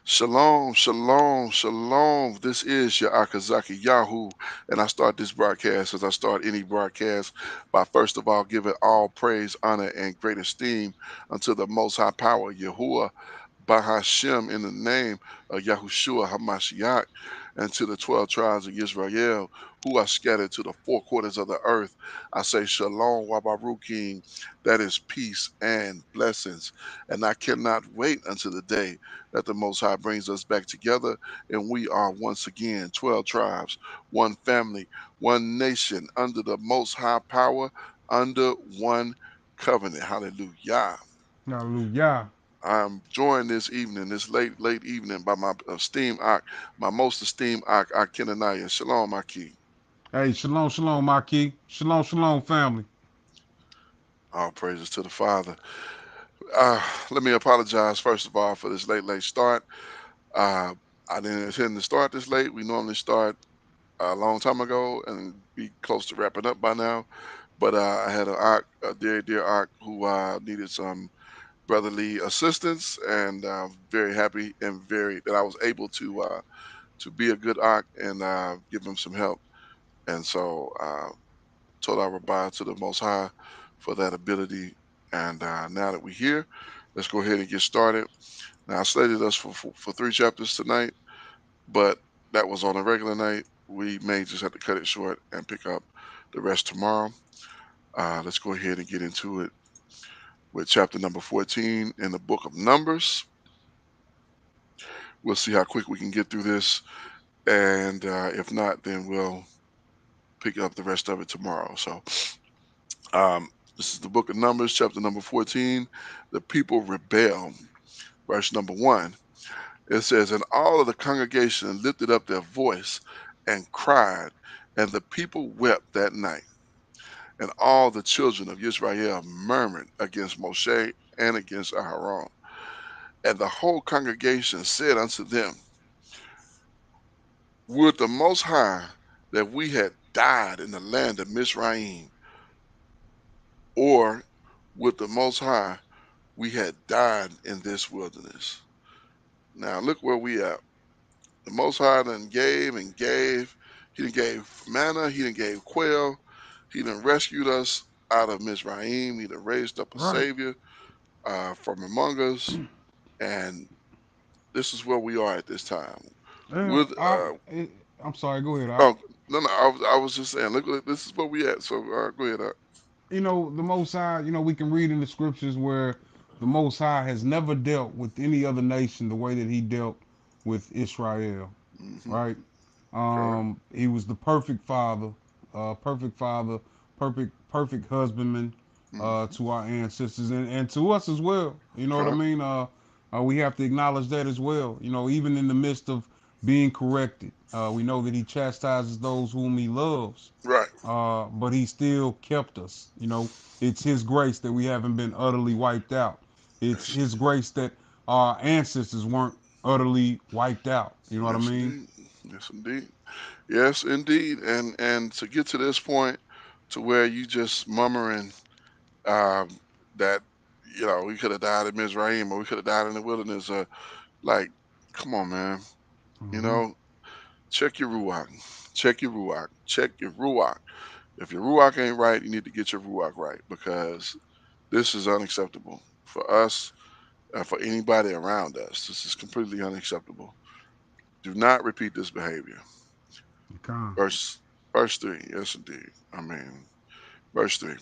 Shalom, shalom, shalom. This is your Akazaki Yahoo, and I start this broadcast as I start any broadcast by first of all giving all praise, honor, and great esteem unto the Most High Power, Yahuwah Bahashem, in the name of Yahushua Hamashiach, and to the 12 tribes of Israel who are scattered to the four quarters of the earth. I say Shalom Wabarukim, that is peace and blessings, and I cannot wait until the day that the Most High brings us back together, and we are once again 12 tribes, one family, one nation, under the Most High power, under one covenant. Hallelujah. Hallelujah. I'm joined this evening, this late evening, by my esteemed Ak, my most esteemed Ak Kenaniah. Shalom, Aki. Hey, shalom, shalom, Maki. Shalom, shalom, family. All praises to the Father. Let me apologize, first of all, for this late start. Uh, I didn't intend to start this late. We normally start a long time ago and be close to wrapping up by now. But I had a dear aunt who needed some brotherly assistance, and very happy and very that I was able to be a good aunt and give him some help. And so told our Rabbi to the Most High for that ability. And now that we're here, let's go ahead and get started. Now I slated us for three chapters tonight, but that was on a regular night. We may just have to cut it short and pick up the rest tomorrow. Let's go ahead and get into it with chapter number 14 in the book of Numbers. We'll see how quick we can get through this, and if not, then we'll pick up the rest of it tomorrow. So, this is the book of Numbers, chapter number 14. The people rebel. Verse number 1. It says, "And all of the congregation lifted up their voice and cried, and the people wept that night. And all the children of Israel murmured against Moshe and against Aaron. And the whole congregation said unto them, Would the Most High that we had died in the land of Mizraim, or would the Most High we had died in this wilderness." Now look where we at. The Most High done gave and gave. He done gave manna. He done gave quail. He done rescued us out of Mizraim. He done raised up a Right. Savior from among us, and this is where we are at this time. Yeah, With I'm sorry. Go ahead. oh no, I was just saying, look, this is where we at. So go ahead. The Most High. We can read in the scriptures where the Most High has never dealt with any other nation the way that He dealt with Israel. Hmm. Right. Correct. He was the perfect father, perfect husbandman Hmm. to our ancestors and to us as well. You know what I Correct. mean? We have to acknowledge that as well. Even in the midst of being corrected, we know that he chastises those whom he loves, Right. but he still kept us. It's his grace that we haven't been utterly wiped out. It's Yes. his grace that our ancestors weren't utterly wiped out. You know what I Yes, mean? indeed. Yes, indeed. Yes, indeed. And to get to this point, to where you just murmuring um, that we could have died in Mizraim or we could have died in the wilderness, like, come on, man. You Hmm. know, check your ruach, check your ruach, check your ruach. If your ruach ain't right, you need to get your ruach right, because this is unacceptable for us and for anybody around us. This is completely unacceptable. Do not repeat this behavior. Con. Verse verse 3. Yes, indeed. I mean, verse 3.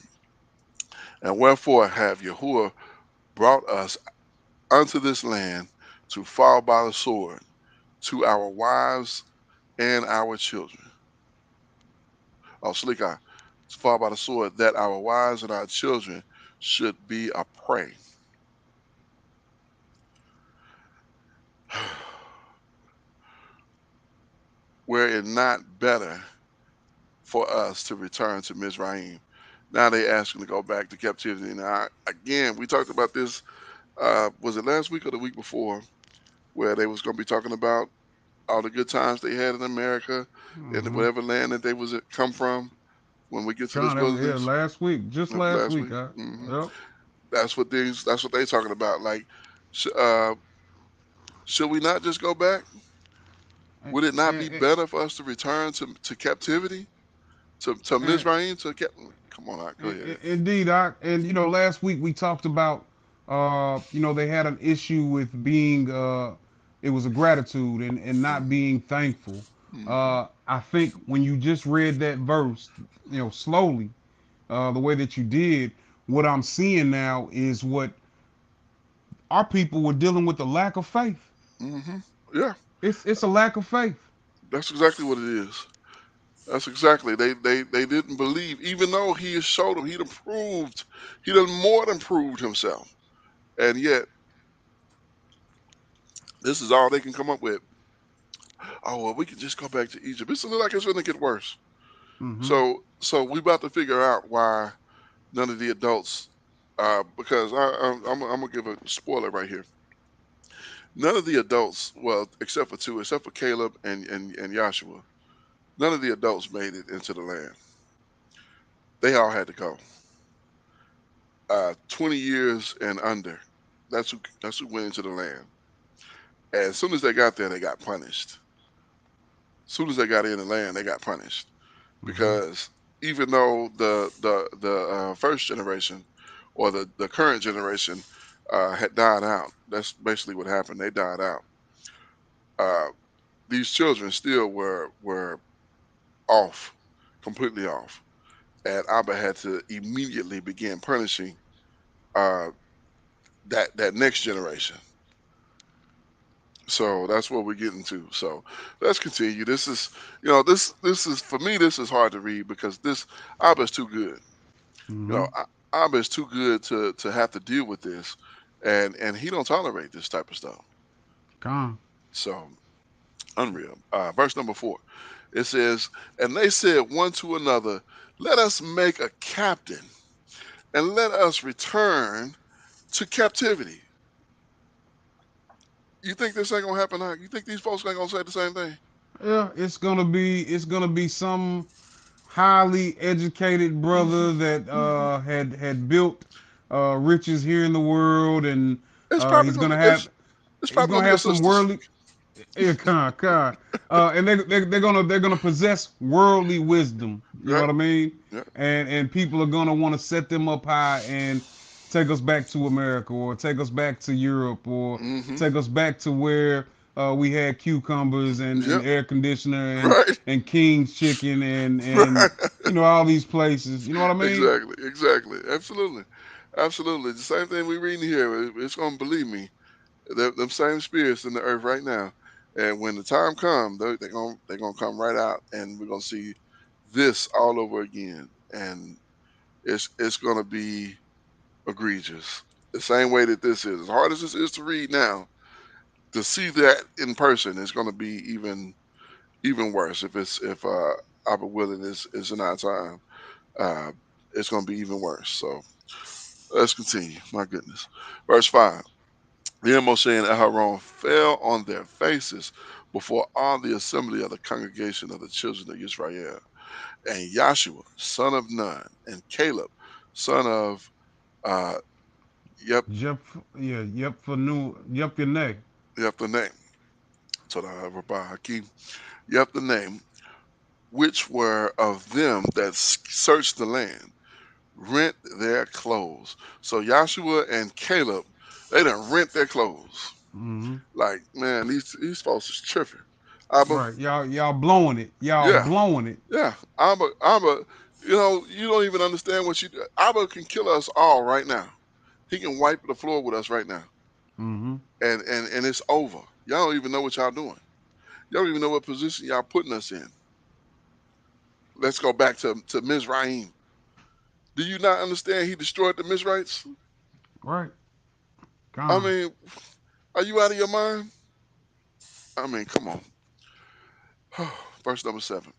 And wherefore have Yahuwah brought us unto this land to fall by the sword, to our wives and our children. Oh, Slikah, to fall by the sword, that our wives and our children should be a prey. Were it not better for us to return to Mizraim? Now they asking to go back to captivity. Now, again, we talked about this. Was it last week or the week before, where they was going to be talking about all the good times they had in America and Hmm. whatever land that they was come from when we get to this Con, that was wilderness. last week, just That was last last week. week. Hmm. Yep. That's what they talking about. Like, sh- uh, Should we not just go back? And, Would it not be and, better for us to return to captivity, to and, Mizraim? Come on out, go ahead. Indeed, and last week we talked about, they had an issue with being, it was a gratitude and not Hmm. being thankful. Hmm. I think when you just read that verse, slowly, the way that you did, what I'm seeing now is what our people were dealing with, the lack of faith. Hmm. Yeah, It's a lack of faith. that's exactly what it is. That's exactly. They didn't believe, even though he has showed them, he done more than proved himself. And yet, this is all they can come up with. Oh well, we can just go back to Egypt. It's look like it's gonna get worse. Hmm. So we about to figure out why none of the adults, because I'm gonna give a spoiler right here. None of the adults, well, except for two, except for Caleb and Joshua, none of the adults made it into the land. They all had to go. 20 years and under. That's who went into the land. And as soon as they got there, they got punished. As soon as they got in the land, they got punished Hmm. because even though the first generation or the current generation had died out, that's basically what happened. They died out. Uh, these children still were off, completely off, and Abba had to immediately begin punishing uh, that next generation. So that's what we're getting to. So let's continue. This is, this is for me. This is hard to read because this Abba is too good. You know, Hmm. Abba is too good to have to deal with this, and he don't tolerate this type of stuff. Gone. So unreal. Verse number 4, it says, "And they said one to another, let us make a captain, and let us return to captivity." You think this ain't gonna happen? Huh? You think these folks ain't gonna say the same thing? Yeah, it's gonna be some highly educated Hmm. brother that Hmm. had built riches here in the world, and It's uh, probably he's gonna gonna it's have it's he's probably gonna gonna be your have some sisters. worldly. Yeah, con. And they're gonna possess worldly wisdom. You know Right? what I mean? Yeah. And people are gonna want to set them up high and take us back to America, or take us back to Europe, or Hmm. take us back to where we had cucumbers and Yep. air conditioner and Right. and King's chicken and Right. all these places. You know what I mean? Exactly. Exactly. Absolutely. Absolutely. The same thing we reading here. It's gonna believe me. Them same spirits in the earth right now. And when the time comes, they're gonna come right out, and we're gonna see this all over again. And it's gonna be egregious. The same way that this is. As hard as this is to read now, to see that in person is gonna be even worse if Abba willing is in our time. Uh, it's gonna be even worse. So let's continue. My goodness. Verse 5. Then Moshe and Aharon fell on their faces before all the assembly of the congregation of the children of Israel. And Joshua, son of Nun, and Caleb, son of uh, Yep, Yep, your name. Yep, the name. Todah Rabbi Hakim, Yep, the name, which were of them that searched the land, rent their clothes. So Joshua and Caleb, they done rent their clothes. Hmm. Like, man, these folks is tripping. Abba, Right, y'all blowing it. Y'all yeah, blowing it. yeah. Abba, you don't even understand what you do. Abba can kill us all right now. He can wipe the floor with us right now. Hmm. And it's over. Y'all don't even know what y'all doing. Y'all don't even know what position y'all putting us in. Let's go back to Mizraim. Do you not understand he destroyed the Mizrites? Right. I Gone. mean, are you out of your mind? I mean, come on. Verse number 7.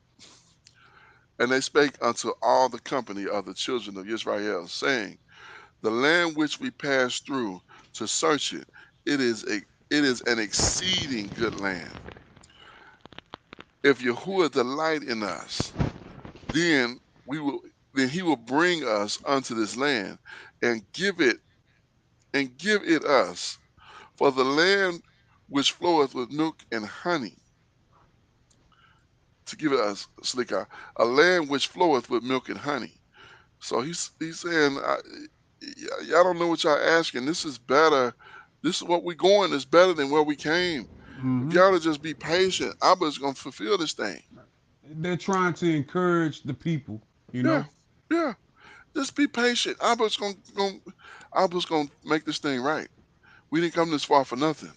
And they spake unto all the company of the children of Israel, saying, the land which we passed through to search it, it is an exceeding good land. If Yahuwah delight in us, then we will then he will bring us unto this land and give it us. For the land which floweth with milk and honey, to give it us slicker, a land which floweth with milk and honey. So he's saying, y'all don't know what y'all asking. This is better. This is what we going is better than where we came. If Mm-hmm. y'all to just be patient, Abba's gonna fulfill this thing. They're trying to encourage the people, you Yeah, know. yeah. Just be patient. Abba's gonna make this thing right. We didn't come this far for nothing.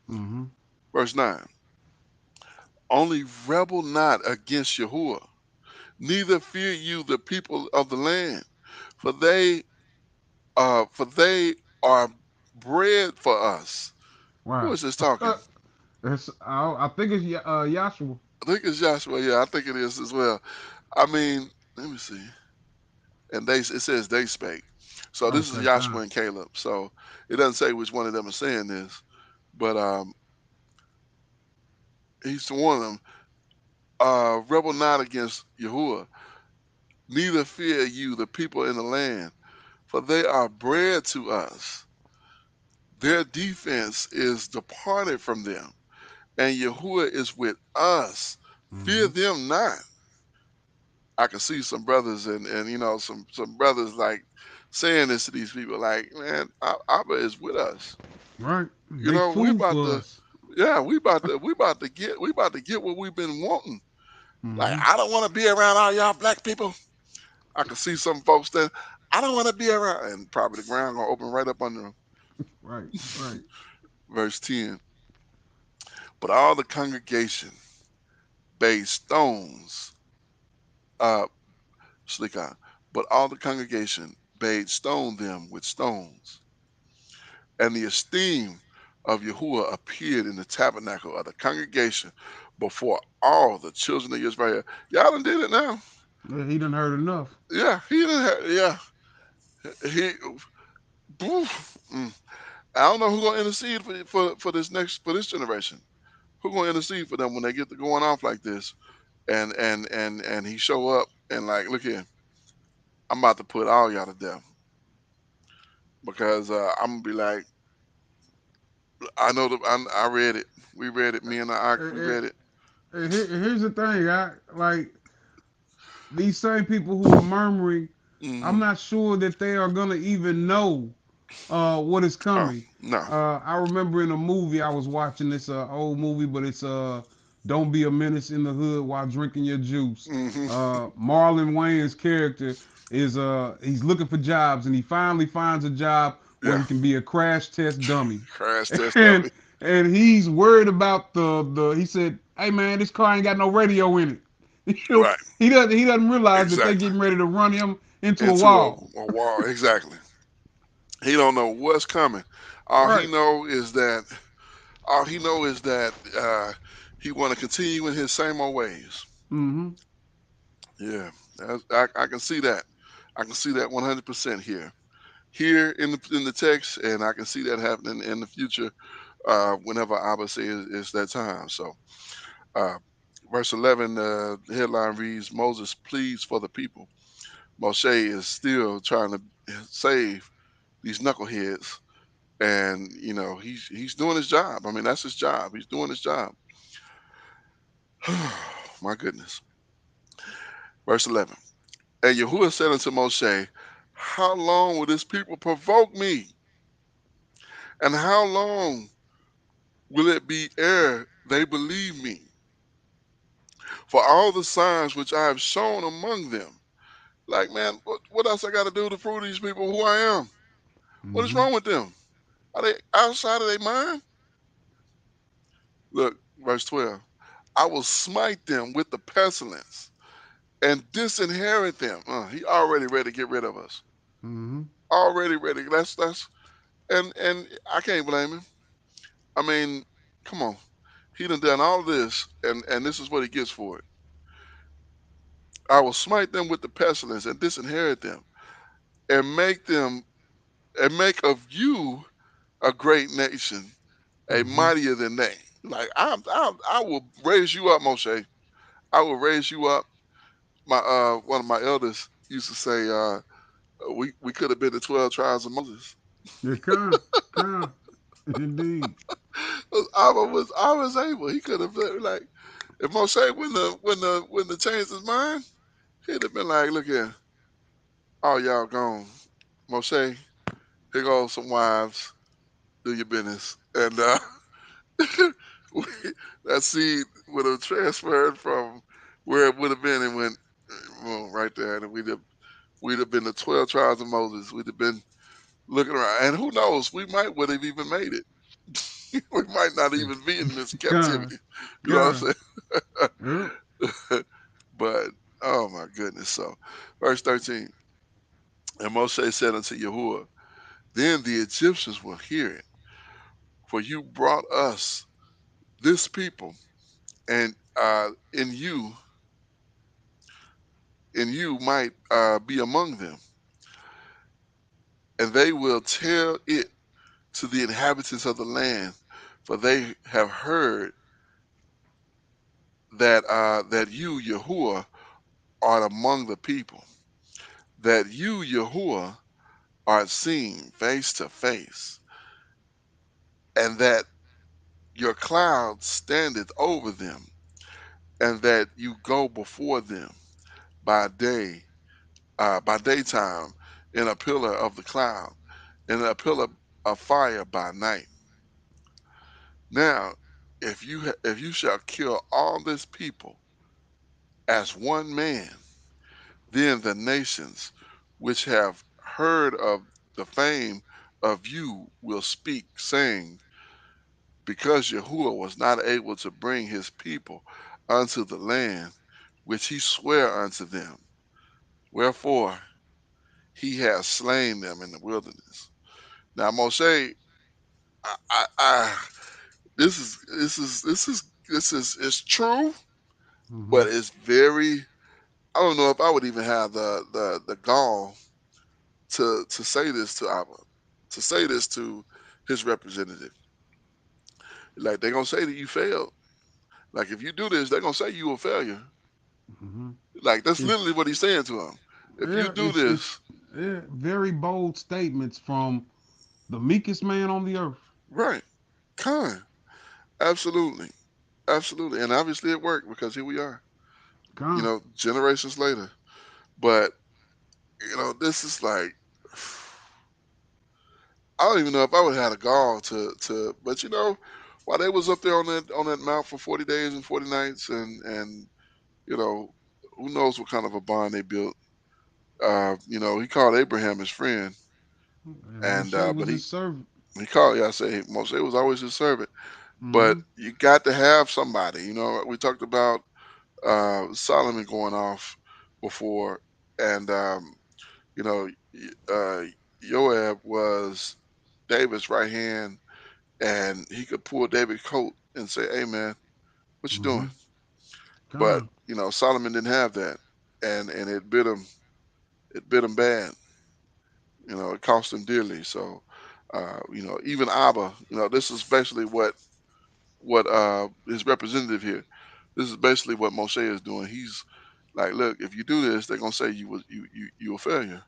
Mm-hmm. Verse 9. Only rebel not against Yahuwah, neither fear you the people of the land, for they are bread for us. Who Wow. is this talking? I think it's Joshua. I think it's Joshua. Yeah, I think it is as well. I mean, let me see. And it says they spake. So this is Okay, Joshua Khan. and Caleb. So it doesn't say which one of them is saying this, but he's one of them. Rebel not against Yahuwah, neither fear you the people in the land, for they are bread to us. Their defense is departed from them, and Yahuwah is with us. Fear Mm-hmm. them not. I can see some brothers and some brothers like saying this to these people like, man, Abba is with us. Right. You They know, food for us. yeah, we about to get what we've been wanting. Like, Mm-hmm. I don't want to be around all y'all black people. I can see some folks that I don't want to be around, and probably the ground gonna open right up under them. Right. Right. Verse 10. But all the congregation bade stones, uh, Slickon, but all the congregation bade stone them with stones. And the esteem of Yahuwah appeared in the tabernacle of the congregation before all the children of Israel. Y'all done did it now. Yeah, he done heard enough. Yeah, he done yeah. He Oof. I don't know who's gonna intercede for this generation. Who gonna intercede for them when they get to going off like this? And he show up and like, look here, I'm about to put all y'all to death because I'm gonna be like, I know I read it. We read it. Me and we And, read it. here's the thing, I like these same people who are murmuring. I'm Hmm. not sure that they are gonna even know what is Oh coming. no. I remember in a movie I was watching this old movie, but it's "Don't Be a Menace in the Hood While Drinking Your Juice." Hmm. Marlon Wayne's character is he's looking for jobs, and he finally finds a job where Yeah. he can be a crash test dummy, Crash test and dummy. he's worried about the. He said, "Hey man, this car ain't got no radio in it." You know, Right. he doesn't realize that they're Exactly. getting ready to run him into a Into wall. a wall. Exactly. He don't know what's coming. All he Right. know is that all he know is that he want to continue in his same old ways. Mm-hmm. Yeah, I can see that. I can see that 100% here. Here in the text, and I can see that happening in the future whenever Abba says it's that time. So, uh, verse 11, the headline reads, Moses pleads for the people. Moshe is still trying to save these knuckleheads, and he's doing his job. I mean, that's his job. He's doing his job. My goodness. Verse 11. And Yahuwah said unto Moshe, how long will this people provoke me? And how long will it be ere they believe me? For all the signs which I have shown among them. Like, man, what else I got to do to prove to these people who I am? What is Mm-hmm. wrong with them? Are they outside of their mind? Look, verse 12. I will smite them with the pestilence and disinherit them. He already ready to get rid of us. Mm-hmm. Already ready. That's and I can't blame him. I mean, come on. He done all this, and this is what he gets for it. I will smite them with the pestilence and disinherit them, and make of you a great nation, a Mm-hmm. mightier than they. Like I will raise you up, Moshe. I will raise you up. My one of my elders used to say, we could have been the 12 tribes of Moses. Yeah, come. Indeed. I was able. He could have been like if Moshe when the changed his mind, he'd have been like, look here, all y'all gone. Moshe, here goes some wives. Do your business. And we, that seed would have transferred from where it would have been and went boom, right there, and we'd have been the 12 tribes of Moses. We'd have been looking around, and who knows, we might would have even made it. We might not even be in this God, captivity. You know what God. I'm Yep. saying? But oh my goodness. So verse 13. And Moshe said unto Yahuwah, then the Egyptians will hear it, for you brought us this people, and in you might be among them, and they will tell it to the inhabitants of the land, for they have heard that you, Yahuwah, art among the people, that you, Yahuwah, art seen face to face, and that your cloud standeth over them, and that you go before them by day, by daytime, in a pillar of the cloud, and a pillar of fire by night. Now, if you shall kill all this people as one man, then the nations which have heard of the fame of you will speak, saying, because Yahuwah was not able to bring his people unto the land which he sware unto them, wherefore he has slain them in the wilderness. Now, Moshe, this is it's true, Mm-hmm. but it's very. I don't know if I would even have the gall to say this to Abba, to say this to his representative. Like they're gonna say that you failed. Like if you do this, they're gonna say you a failure. Mm-hmm. Like that's It's literally what he's saying to him. If you yeah, do this, yeah, very bold statements from the meekest man on the earth. right, kind, absolutely, absolutely, and obviously it worked because here we are. You Come. know, generations later. But this is like I don't even know if I would have had a gall to. But while they was up there on that mount for 40 days and 40 nights, and you know, who knows what kind of a bond they built. He called Abraham his friend, And and Moshe but was his servant. he called. Yeah, I say Moshe was always his servant. But Mm-hmm. you got to have somebody. We talked about Solomon going off before, and you know, Joab was David's right hand, and he could pull David's coat and say, "Hey, man, what you Mm-hmm. doing?" But Come. Solomon didn't have that, and it bit him. It bit him bad. It cost him dearly. So, even Abba, this is basically what his representative here. This is basically what Moshe is doing. He's like, look, if you do this, they're gonna say you a failure.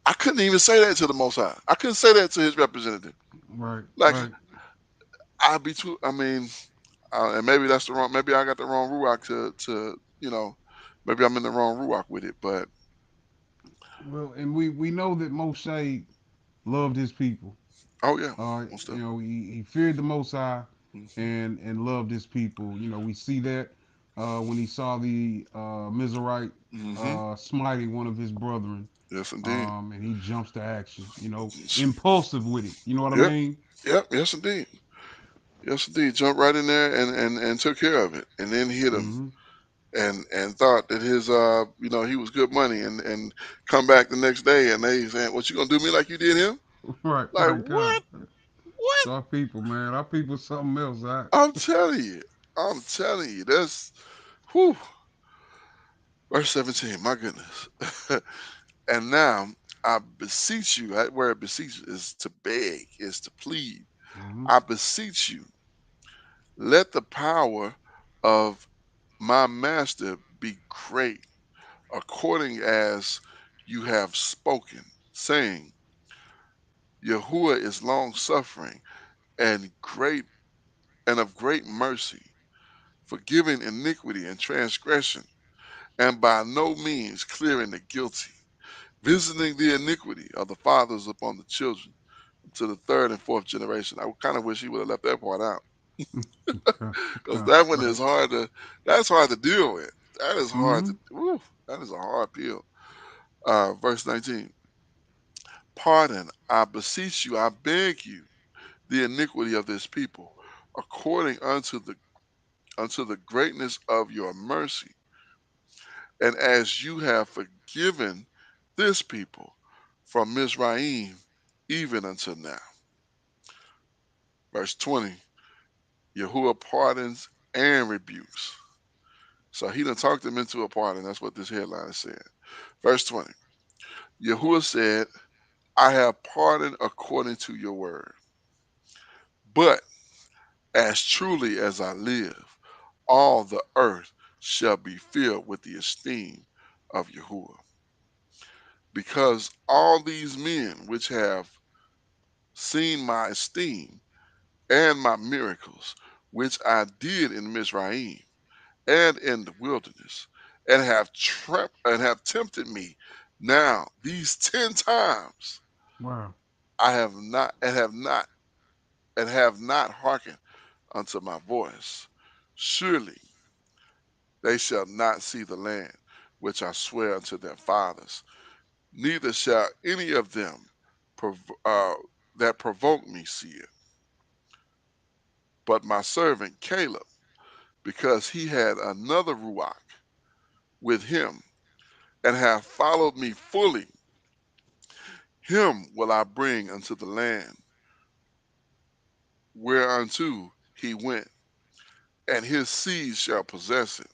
I couldn't even say that to the Most High. I couldn't say that to his representative. Right, Like right. I'd be too. I mean, and maybe that's the wrong. Maybe I got the wrong ruach to. Maybe I'm in the wrong ruach with it. But Well, and we know that Moshe loved his people. oh yeah, most definitely. He feared the Most High Hmm. and loved his people. We see that when he saw the Mizraite Hmm. smiting one of his brethren, Yes, indeed. and he jumps to action. Impulsive with it. You know what I Yep. mean? Yep. Yes, indeed. Yes, indeed. Jumped right in there and took care of it, and then hit him, Mm-hmm. and thought that he was good money, and come back the next day and they saying, "What you gonna do me like you did him?" Right, Like right, God. what? What? So our people, man, our people, something else. I, I'm telling you. I'm telling you. That's whew. Verse 17. My goodness. And now I beseech you. That word beseech is to beg, is to plead. mm-hmm, I beseech you, let the power of my master be great, according as you have spoken, saying, Yahuwah is long suffering and great and of great mercy, forgiving iniquity and transgression, and by no means clearing the guilty, visiting the iniquity of the fathers upon the children to the third and fourth generation. I kind of wish he would have left that part out Okay. because Okay. that one Right. is hard to. That's hard to deal with. That is hard to. Mm-hmm. Woo, that is a hard pill. Verse 19. Pardon, I beseech you, I beg you, the iniquity of this people, according unto the greatness of your mercy, and as you have forgiven this people from Mizraim even until now. Verse 20. Yahuwah pardons and rebukes. So he done talked them into a pardon. That's what this headline is saying. Verse 20. Yahuwah said, I have pardoned according to your word. But as truly as I live, all the earth shall be filled with the esteem of Yahuwah. Because all these men which have seen my esteem and my miracles, which I did in Mizraim and in the wilderness, and have tempted me now these 10 times, Wow. I have not and have not hearkened unto my voice. Surely they shall not see the land which I swear unto their fathers, neither shall any of them that provoke me see it. But my servant Caleb, because he had another Ruach with him, and hath followed me fully, him will I bring unto the land whereunto he went, and his seed shall possess it.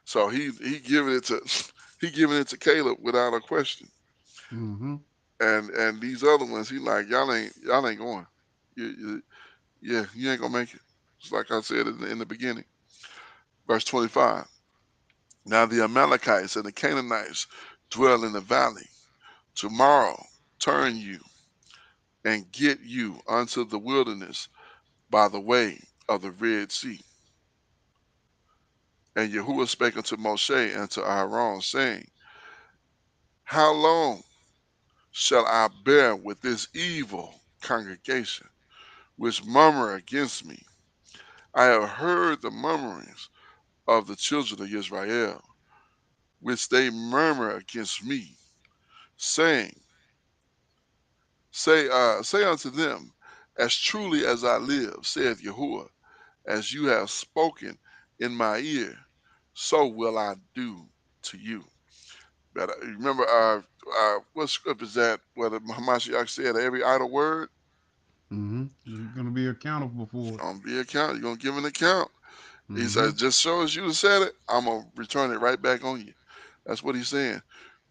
So he giving it to he giving it to Caleb without a question. Mm-hmm. And these other ones, he like y'all ain't going. Yeah, you ain't gonna make it. Just like I said in the beginning. Verse 25. Now the Amalekites and the Canaanites dwell in the valley. Tomorrow turn you and get you unto the wilderness by the way of the Red Sea. And Yahuwah spake unto Moshe and to Aaron, saying, How long shall I bear with this evil congregation, which murmur against me? I have heard the murmurings of the children of Israel, which they murmur against me, saying, say unto them, As truly as I live, saith Yahuwah, as you have spoken in my ear, so will I do to you. But remember, what script is that? Where the Hamashiach said, every idle word, Mm-hmm. You're gonna be accountable for it. you're gonna be account. You're gonna give an account. He Mm-hmm. said, just show as you said it, I'm gonna return it right back on you. That's what he's saying.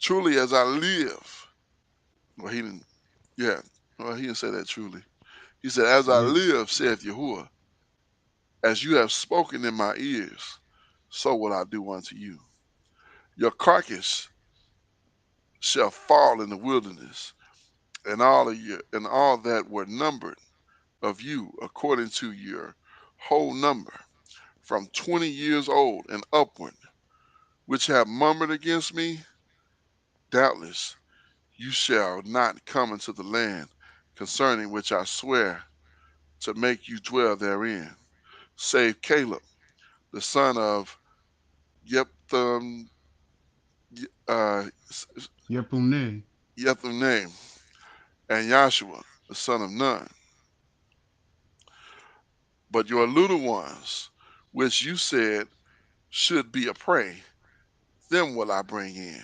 Truly as I live. Well, he didn't. Yeah. Well, he didn't say that truly. He said, as I Yeah. live, saith Yahuwah, as you have spoken in my ears, so will I do unto you. Your carcass shall fall in the wilderness, and all that were numbered of you according to your whole number, from 20 years old and upward, which have murmured against me, doubtless you shall not come into the land concerning which I swear to make you dwell therein, save Caleb, the son of Yeptham, uh, Yepuneh. Yethuneh, and Joshua, the son of Nun. But your little ones, which you said should be a prey, them will I bring in,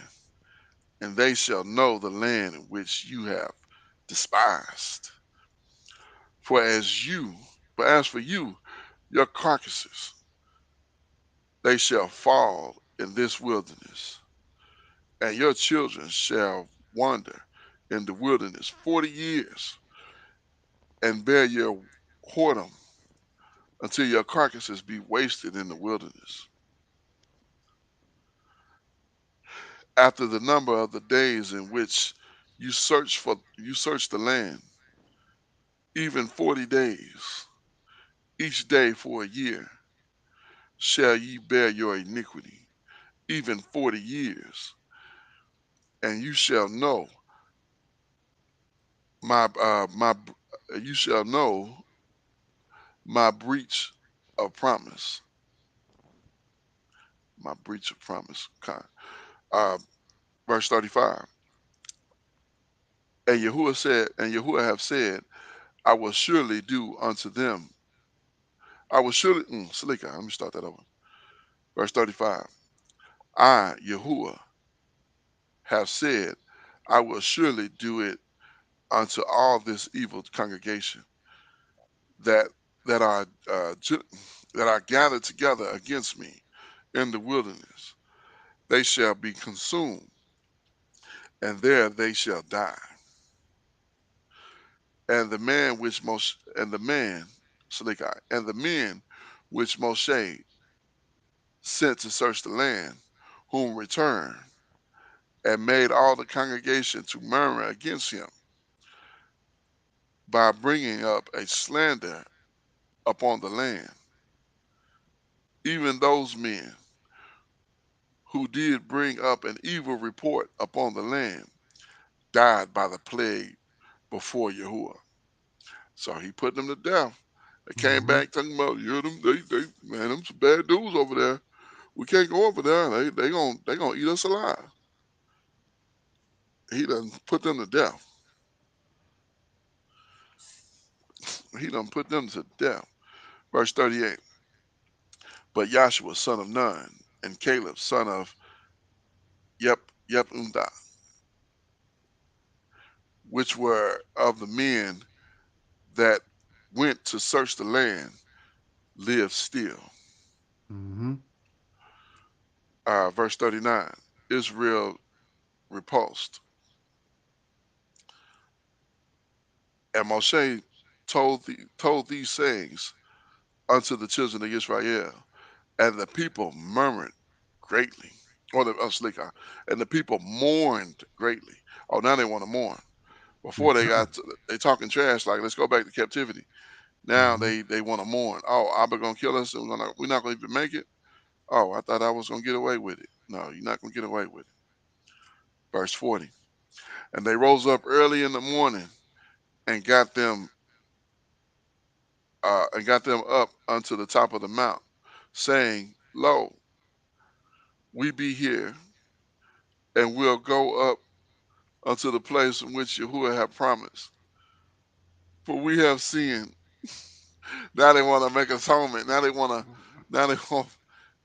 and they shall know the land which you have despised. For as you, but as for you, your carcasses, they shall fall in this wilderness, and your children shall wander in the wilderness 40 years, and bear your whoredom until your carcasses be wasted in the wilderness. After the number of the days in which You search the land, even 40 days, each day for a year shall ye bear your iniquity, even 40 years, and you shall know my you shall know my breach of promise, my breach of promise. Uh, verse 35. And Yahuwah have said, I will surely do unto them. I will surely, Salika, let me start that over. Verse 35. I, Yahuwah, have said, I will surely do it unto all this evil congregation that that are that are gathered together against me in the wilderness. They shall be consumed, and there they shall die. And the man which most and the man, Salikai, and the men which Moshe sent to search the land, whom returned and made all the congregation to murmur against him by bringing up a slander upon the land. Even those men who did bring up an evil report upon the land died by the plague before Yahuwah. So he put them to death. They came Mm-hmm. back talking about, yeah, they man, them some bad dudes over there. We can't go over there. They gonna eat us alive. He done put them to death. He done put them to death. Verse 38. But Joshua son of Nun and Caleb son of Yepunda, which were of the men that went to search the land, lived still. Mm-hmm. Verse 39. Israel repulsed. And Moshe told these sayings unto the children of Israel, and the people murmured greatly. Or and the people mourned greatly. Oh, now they want to mourn. Before they talking trash like let's go back to captivity. Now Mm-hmm. they want to mourn. Oh, Abba gonna kill us and we're not gonna even make it. Oh, I thought I was gonna get away with it. No, you're not gonna get away with it. Verse 40. And they rose up early in the morning and got them up unto the top of the mount, saying, Lo, we be here, and we'll go up unto the place in which Yahuwah have promised. For we have sinned. Now they want to make atonement. Now they want,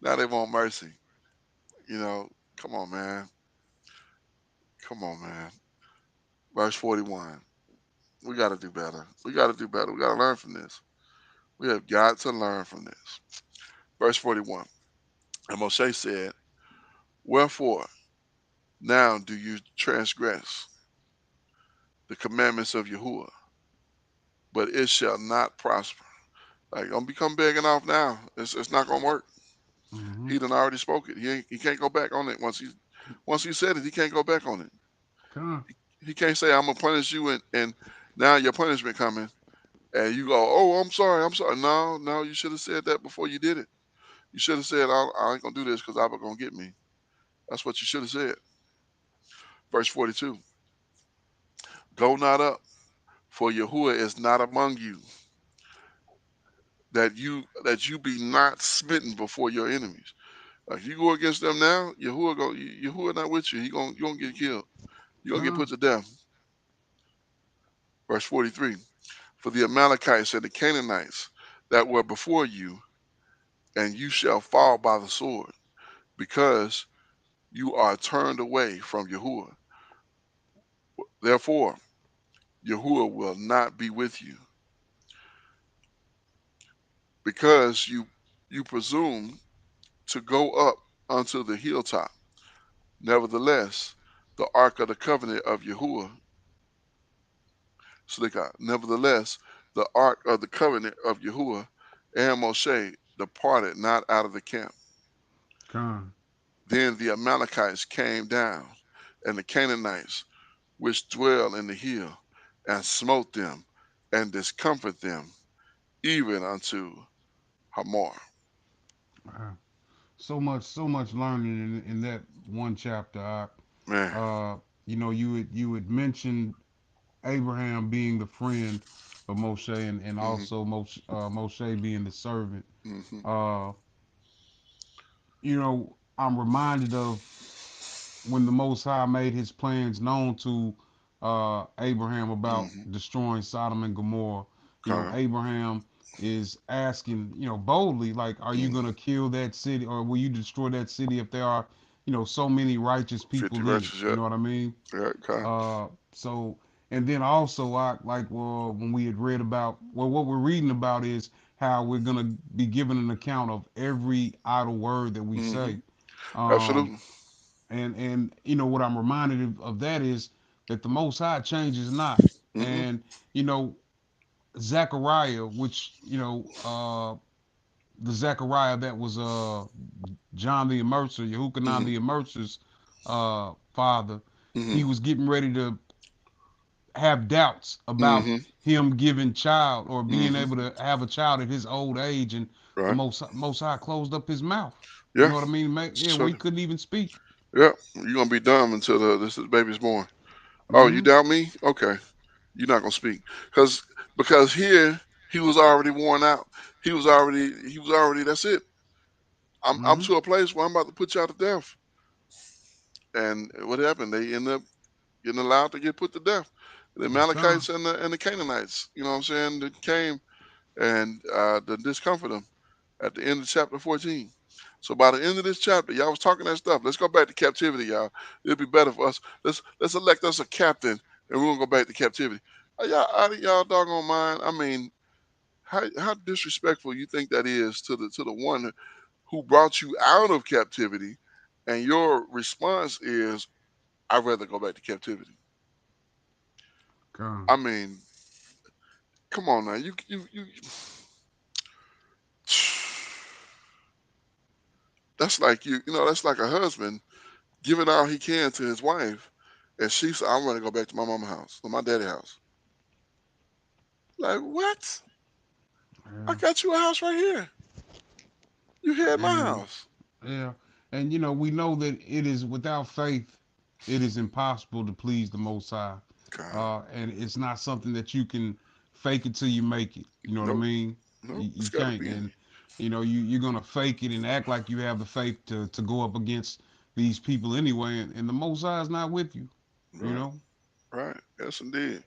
now they want mercy. You know, come on, man. Come on, man. Verse 41. We got to do better. We got to do better. We got to learn from this. We have got to learn from this. Verse 41. And Moshe said, Wherefore now do you transgress the commandments of Yahuwah, but it shall not prosper. Like, don't become begging off now. It's not gonna work. Mm-hmm. He done already spoke it. He can't go back on it once he said it. He can't go back on it. Come. He can't say I'm gonna punish you and now your punishment coming and you go, oh, I'm sorry, I'm sorry. No, no, you should have said that before you did it. You should have said I ain't gonna do this because Abba gonna get me. That's what you should have said. Verse 42. Go not up, for Yahuwah is not among you, that you be not smitten before your enemies. Like you go against them now, Yahuwah not with you. You gonna get killed. You gonna get put Come. to death. Verse 43. For the Amalekites and the Canaanites that were before you, and you shall fall by the sword, because you are turned away from Yahuwah. Therefore, Yahuwah will not be with you, because you presume to go up unto the hilltop. Nevertheless, the ark of the covenant of Yahuwah, nevertheless, the ark of the covenant of Yahuwah and Moshe departed not out of the camp. Come. Then the Amalekites came down, and the Canaanites, which dwell in the hill, and smote them, and discomfort them, even unto Hamor. Wow. So much learning in that one chapter. Man. You know, you had mentioned Abraham being the friend of Moshe, and Hmm. also Moshe being the servant. Hmm. Uh, you know, I'm reminded of when the Most High made his plans known to Abraham about Hmm. destroying Sodom and Gomorrah. You know, Okay. Abraham is asking, you know, boldly, like, are you going Hmm. to kill that city, or will you destroy that city if there are, you know, so many righteous 50 people in it? righteous You yet. know what I mean? Yeah, okay. So, and then also, I like, well, when we had read about, well, what we're reading about is how we're going to be given an account of every idle word that we Hmm. say. Um, Absolutely. and you know what I'm reminded of that is that the Most High changes not. Hmm. And you know Zechariah, which the Zechariah that was John the Immerser, Yehukanan Hmm. the Immerser's father, Hmm. he was getting ready to have doubts about Hmm. him giving child or being Hmm. able to have a child at his old age, and the Right. Most High closed up his mouth. You Yeah. know what I mean? Yeah, So, where he couldn't even speak. yeah. You're gonna be dumb until this baby's born. Oh, you Hmm. doubt me? Okay. You're not gonna speak because here he was already worn out. He was already. That's it. I'm Hmm. to a place where I'm about to put you out to death. And what happened? They end up getting allowed to get put to death. The Con. Amalekites and the Canaanites. You know what I'm saying? That came and to discomfort them at the end of chapter 14. So by the end of this chapter, y'all was talking that stuff. Let's go back to captivity, y'all. It'll be better for us. Let's elect us a captain, and we're gonna go back to captivity. Are y'all out of y'all doggone mind? I mean, how disrespectful you think that is to the one who brought you out of captivity, and your response is, "I'd rather go back to captivity." Con. I mean, come on now, you. That's like that's like a husband giving all he can to his wife, and she said, "I'm going to go back to my mama house, or my daddy house." Like what? I Yeah. got you a house right here. You here at my And house. yeah. And you know, we know that it is without faith, it is impossible to please the Most High. God, And it's not something that you can fake it till you make it. You know what I nope, mean? nope. You It's got to can't. be in And you know, you're gonna fake it and act like you have the faith to go up against these people anyway. And the Most High is not with you. you. You Right, know. right. Yes, indeed.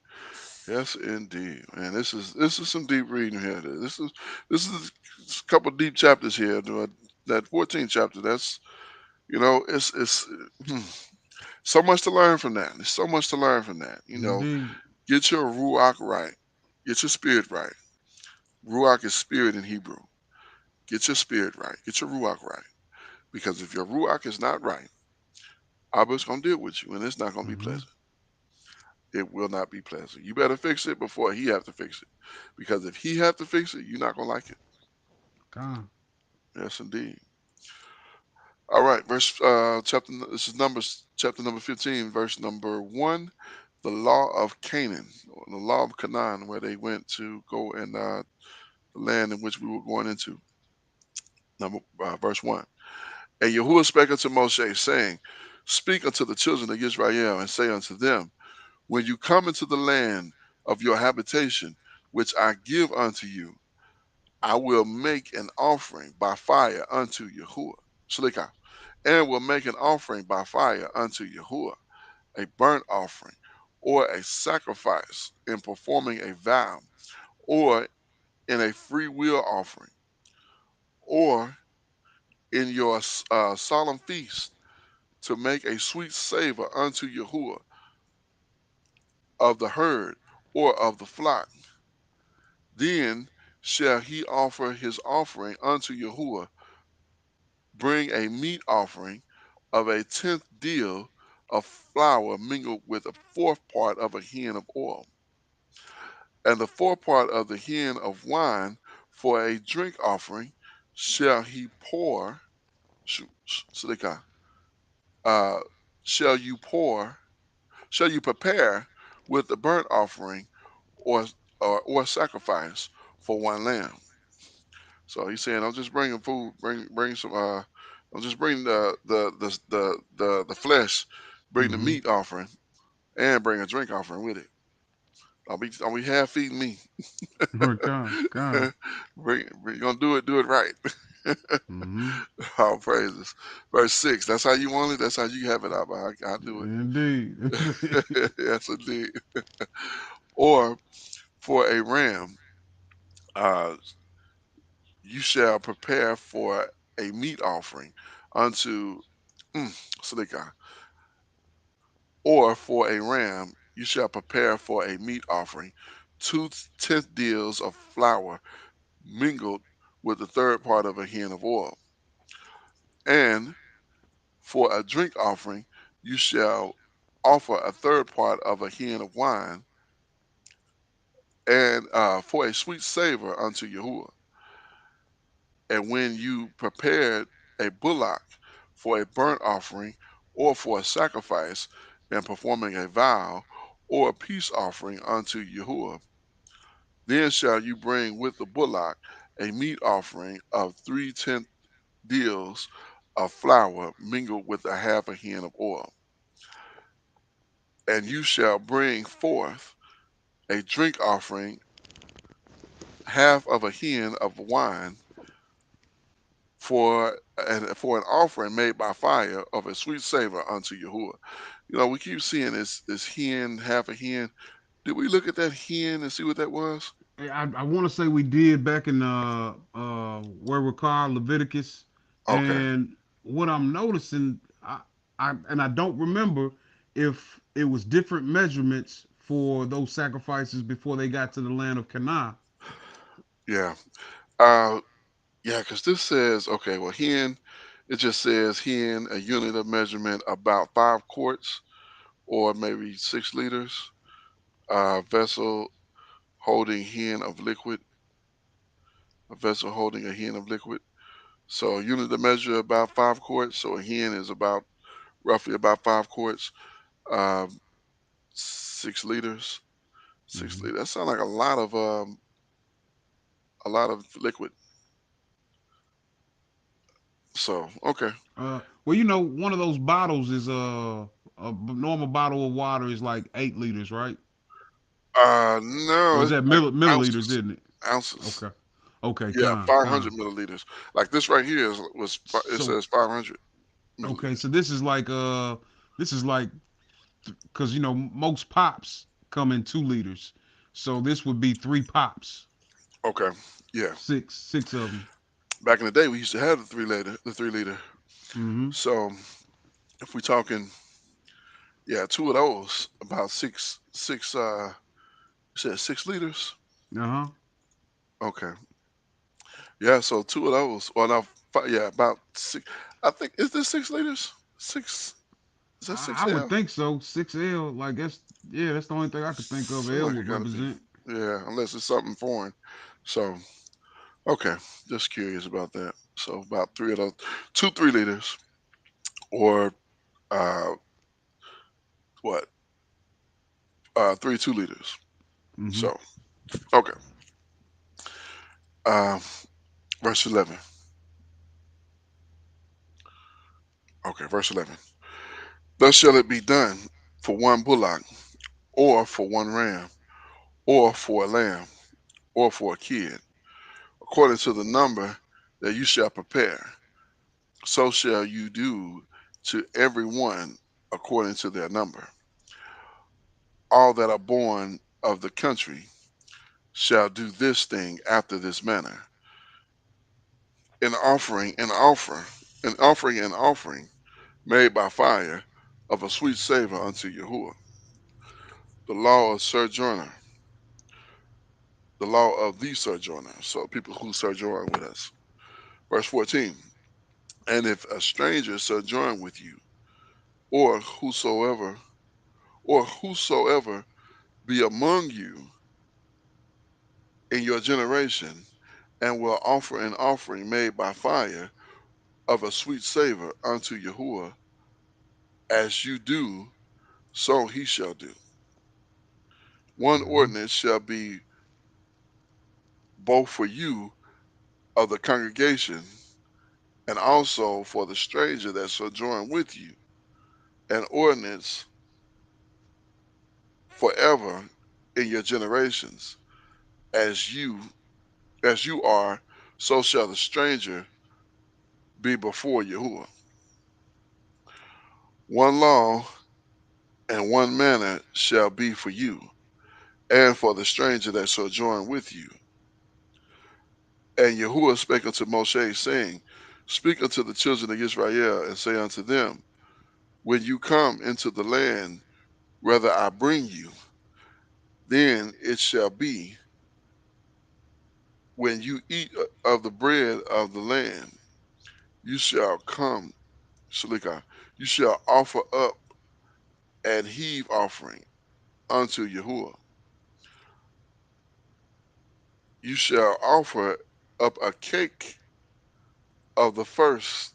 Yes, indeed. And this is some deep reading here. This is a couple deep chapters here. That 14th chapter. That's it's hmm, so much to learn from that. There's so much to learn from that. Indeed. Get your ruach right. Get your spirit right. Ruach is spirit in Hebrew. Get your spirit right. Get your ruach right. Because if your ruach is not right, Abba's gonna deal with you, and it's not gonna be Mm-hmm. pleasant. It will not be pleasant. You better fix it before he have to fix it. Because if he have to fix it, you're not gonna like it. Con. Yes, indeed. All right, verse chapter. This is Numbers chapter number 15, verse number 1. The law of Canaan, or the law of Canaan, where they went to go and the land in which we were going into. Verse 1. And Yahuwah spake unto Moshe, saying, Speak unto the children of Israel, and say unto them, When you come into the land of your habitation, which I give unto you, I will make an offering by fire unto Yahuwah. Shlika. And will make an offering by fire unto Yahuwah, a burnt offering, or a sacrifice in performing a vow, or in a free will offering, or in your solemn feast, to make a sweet savor unto Yahuwah of the herd or of the flock. Then shall he offer his offering unto Yahuwah, bring a meat offering of a tenth deal of flour mingled with a fourth part of a hin of oil, and the fourth part of the hin of wine for a drink offering shall he pour, Shlika, uh, shall you pour, shall you prepare with the burnt offering or or sacrifice for one lamb. So he's saying, "Don't just bring him food. Bring some. Don't just bring the flesh. Bring the Mm-hmm. meat offering and bring a drink offering with it. Don't be half feeding me. Right, God. Bring, gonna do it. Do it right." Mm-hmm. All praises. Verse 6. That's how you want it. That's how you have it, Abba. I do Indeed. Indeed. it. Yes, indeed. Or for a ram, uh, you shall prepare for a meat offering unto mm, Salika. Or for a ram, you shall prepare for a meat offering 2/10 deals of flour mingled with the third part of a hin of oil. And for a drink offering, you shall offer a third part of a hin of wine, and for a sweet savor unto Yahuwah. And when you prepared a bullock for a burnt offering, or for a sacrifice, and performing a vow, or a peace offering unto Yahuwah, then shall you bring with the bullock a meat offering of 3/10 deals of flour mingled with a half a hin of oil. And you shall bring forth a drink offering, half of a hin of wine, for an offering made by fire of a sweet savor unto Yahuwah. We keep seeing this hen, half a hen. Did we look at that hen and see what that was? I want to say we did back in where we're called Leviticus, Okay, and what I'm noticing, I don't remember if it was different measurements for those sacrifices before they got to the land of Canaan. yeah, uh, yeah, because this says okay. Well, hen, it just says hen, a unit of measurement about 5 quarts or maybe 6 liters. Vessel holding hen of liquid, a vessel holding a hen of liquid. So a unit of measure about 5 quarts. So a hen is about roughly about 5 quarts. 6 liters. Six Hmm. liters. That sounds like a lot of liquid. So okay. Well, one of those bottles is a normal bottle of water is like 8 liters, right? No, Or is it's that like milliliters, ounces. isn't it? Ounces. Okay. Okay, Yeah, 500 con. milliliters. Like this right here it So says 500 okay, milliliters. so this is like because most pops come in 2 liters, so this would be 3 pops, Okay. Yeah. six of them. Back in the day, we used to have the 3 liter. Mm-hmm. So if we're talking, yeah, two of those, about six. You said 6 liters. Uh-huh. Okay. Yeah. So two of those. Well, now, yeah, about six. I think is this 6 liters? Six. Is that I six would L? think so. 6L, like that's the only thing I could think of Seems L like it would gotta be. represent. Yeah, unless it's something foreign. So okay, just curious about that. So about three of those, 2 3 liters, or uh, what? 3 2 liters. Mm-hmm. So okay. Um, verse 11. Okay, verse 11. Thus shall it be done for one bullock, or for one ram, or for a lamb, or for a kid, according to the number that you shall prepare. So shall you do to every one according to their number. All that are born of the country shall do this thing after this manner. An offering, an offering made by fire of a sweet savor unto Yahuwah. The law of sojourner, the law of the sojourner, so people who sojourn with us. Verse 14. And if a stranger sojourn with you, or whosoever be among you in your generation, and will offer an offering made by fire of a sweet savor unto Yahuwah, as you do so he shall do. One Mm-hmm. ordinance shall be both for you of the congregation and also for the stranger that sojourn with you, an ordinance forever in your generations. As you are, so shall the stranger be before Yahuwah. One law and one manner shall be for you, and for the stranger that sojourn with you. And Yahuwah spake unto Moshe, saying, Speak unto the children of Israel, and say unto them, When you come into the land, whether I bring you, then it shall be, when you eat of the bread of the land, you shall come, Shalika, you shall offer up and heave offering unto Yahuwah. You shall offer up a cake of the first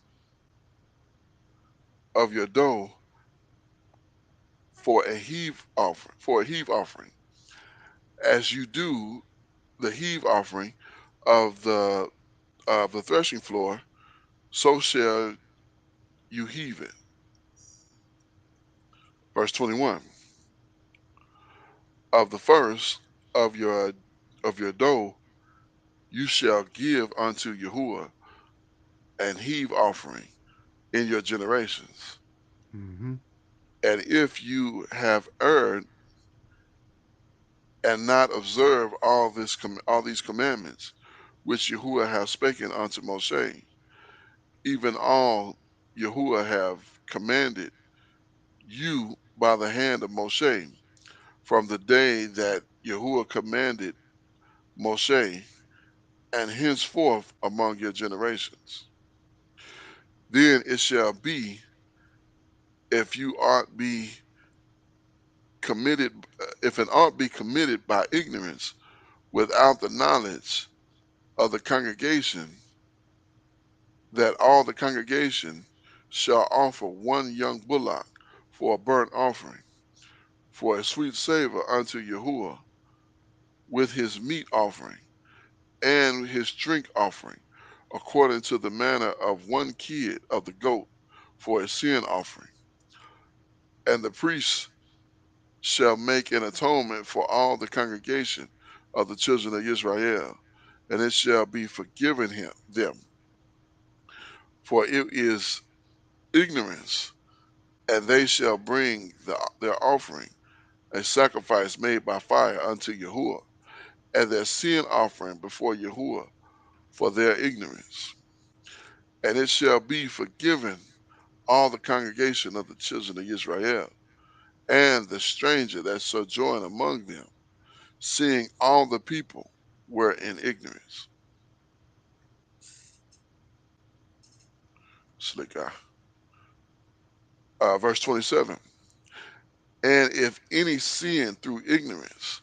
of your dough for a heave offering, as you do the heave offering of the threshing floor, so shall you heave it. Verse 21. Of the first of your dough you shall give unto Yahuwah an heave offering in your generations. Mm-hmm. And if you have erred and not observe all these commandments which Yahuwah hath spoken unto Moshe, even all Yahuwah have commanded you by the hand of Moshe, from the day that Yahuwah commanded Moshe, and henceforth among your generations. Then it shall be, if you ought be committed, if an ought be committed by ignorance, without the knowledge of the congregation, that all the congregation shall offer one young bullock for a burnt offering, for a sweet savor unto Yahuwah, with his meat offering and his drink offering, according to the manner of one kid of the goat for a sin offering. And the priest shall make an atonement for all the congregation of the children of Israel, and it shall be forgiven them, for it is ignorance, and they shall bring their offering, a sacrifice made by fire unto Yahuwah, and their sin offering before Yahuwah for their ignorance. And it shall be forgiven all the congregation of the children of Israel, and the stranger that sojourn among them, seeing all the people were in ignorance. Slick. Verse 27. And if any sin through ignorance,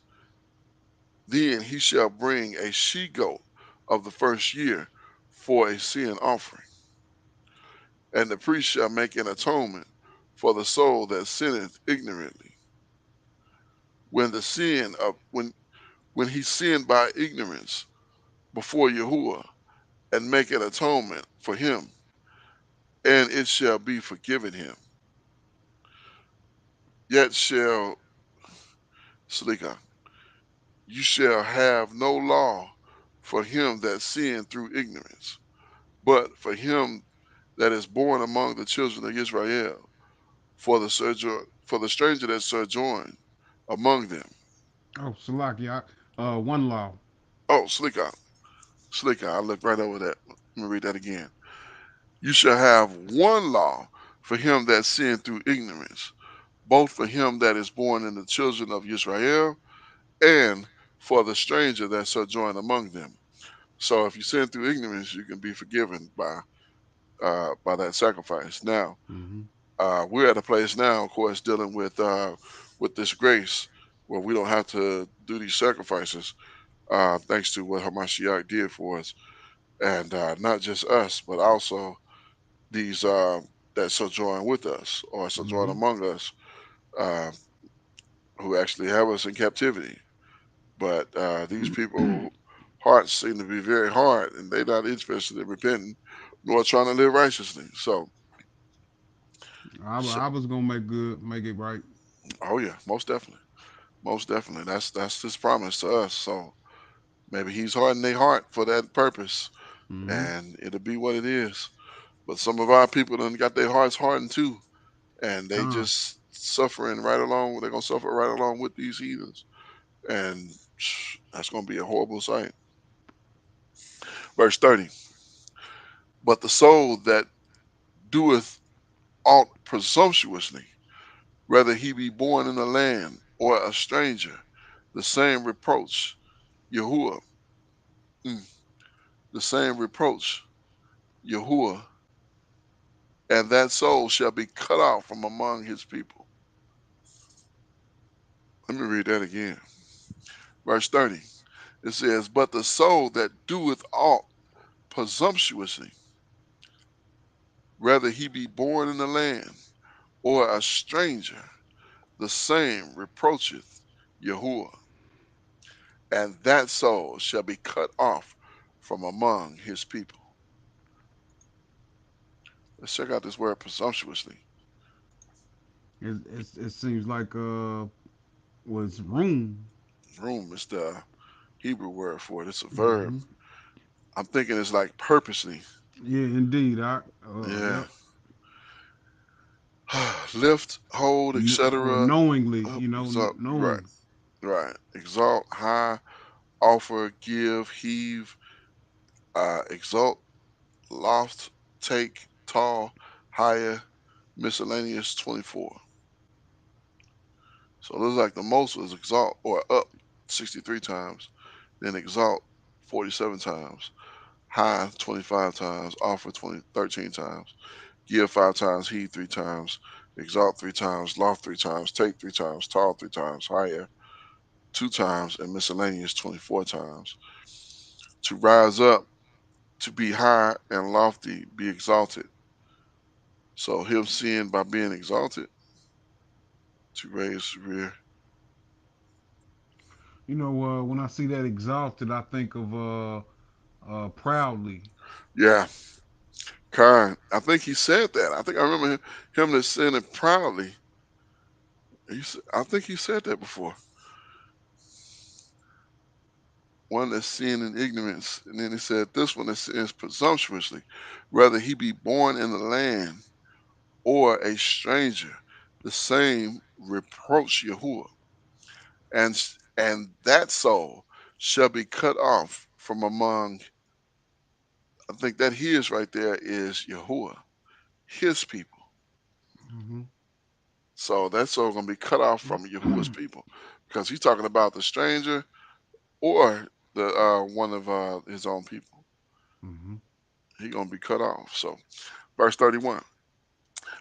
then he shall bring a she goat of the first year for a sin offering. And the priest shall make an atonement for the soul that sinneth ignorantly. When the sin of when he sinned by ignorance before Yahuwah, and make an atonement for him, and it shall be forgiven him. Yet shall Slika, you shall have no law for him that sinned through ignorance, but for him that is born among the children of Israel, for the stranger that sojourn among them. Oh, Salakia. One law. Oh, Slika, I looked right over that. Let me read that again. You shall have one law for him that sinned through ignorance, both for him that is born in the children of Israel, and for the stranger that sojourn among them. So if you sin through ignorance, you can be forgiven by that sacrifice. Now, Mm-hmm. we're at a place now, of course, dealing with this grace where we don't have to do these sacrifices, thanks to what Hamashiach did for us, and not just us, but also these that sojourn with us or sojourn Mm-hmm. among us. uh, who actually have us in captivity. But these people hearts seem to be very hard, and they're not interested in repenting nor trying to live righteously. So, so I was gonna make good, make it right. oh yeah, most definitely, most definitely. That's his promise to us. So maybe he's hardening their heart for that purpose, Mm-hmm. and it'll be what it is. But some of our people done got their hearts hardened too, and they Con. just suffering right along. They're gonna suffer right along with these heathens, and that's gonna be a horrible sight. Verse 30. But the soul that doeth aught presumptuously, whether he be born in the land or a stranger, the same reproach Yahuwah, mm, the same reproach Yahuwah, and that soul shall be cut off from among his people. Let me read that again. Verse 30. It says, but the soul that doeth aught presumptuously, whether he be born in the land or a stranger, the same reproacheth Yahuwah, and that soul shall be cut off from among his people. Let's check out this word presumptuously. It seems like was room. Room is the Hebrew word for it. It's a verb. Mm-hmm. I'm thinking it's like purposely. Yeah, indeed. Yeah. Yep. Lift, hold, Or etc. knowingly, Up, you know, exalt. Right, knowing. right. Exalt, high, offer, give, heave, exalt, loft, take, tall, higher, miscellaneous 24. So it looks like the most was exalt or up 63 times, then exalt 47 times, high 25 times, offer 13 times, give 5 times, heed 3 times, exalt 3 times, loft 3 times, take 3 times, tall 3 times, higher 2 times, and miscellaneous 24 times. To rise up, to be high and lofty, be exalted. So him seeing by being exalted, to raise, rear. You know, when I see that exalted, I think of proudly. Yeah, kind. I think he said that. I think I remember him that saying it proudly. I think he said that before. One that's sin in ignorance, and then he said this one that sins presumptuously, whether he be born in the land or a stranger, the same reproach Yahuwah, and that soul shall be cut off from among. I think that his right there is Yahuwah, his people. Mm-hmm. So that soul gonna be cut off from Yahuwah's people, because he's talking about the stranger or the one of his own people. Mm-hmm. He gonna be cut off. So verse 31.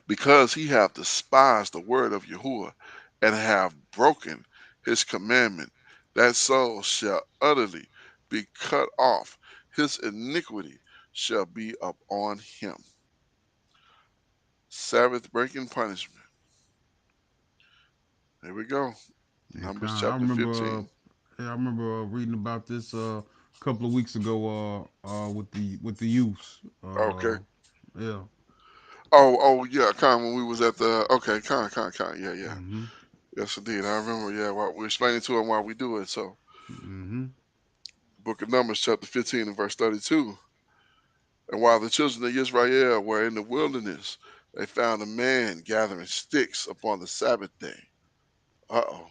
Because he hath despised the word of Yahuwah and have broken his commandment, that soul shall utterly be cut off. His iniquity shall be upon him. Sabbath breaking punishment. Here we go. Yeah, Numbers kind. I chapter remember. 15. Yeah, I remember reading about this a couple of weeks ago. With the youth. Okay. Yeah. Oh, yeah, Con, when we was at the, okay, Con, yeah, yeah. Mm-hmm. Yes, indeed. I remember, yeah, while we explaining to him why we do it. So, Mm-hmm. book of Numbers, chapter 15, and verse 32. And while the children of Israel were in the wilderness, they found a man gathering sticks upon the Sabbath day. Uh-oh.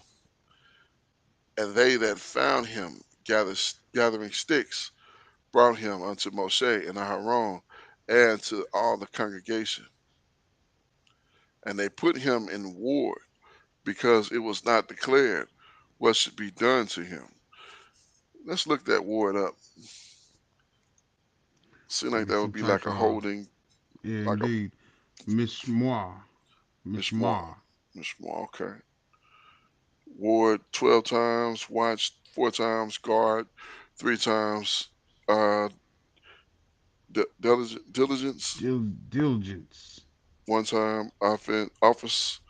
And they that found him gathering sticks brought him unto Moshe and Aaron and to all the congregation. And they put him in ward because it was not declared what should be done to him. Let's look that word up. Seems like It's that some would be type like a of holding, yeah, like a indeed. Mishmar. mishmar. Mishmar. Mishmar, okay. Ward 12 times, watch 4 times, guard 3 times, uh, diligence Diligence. 1 time, office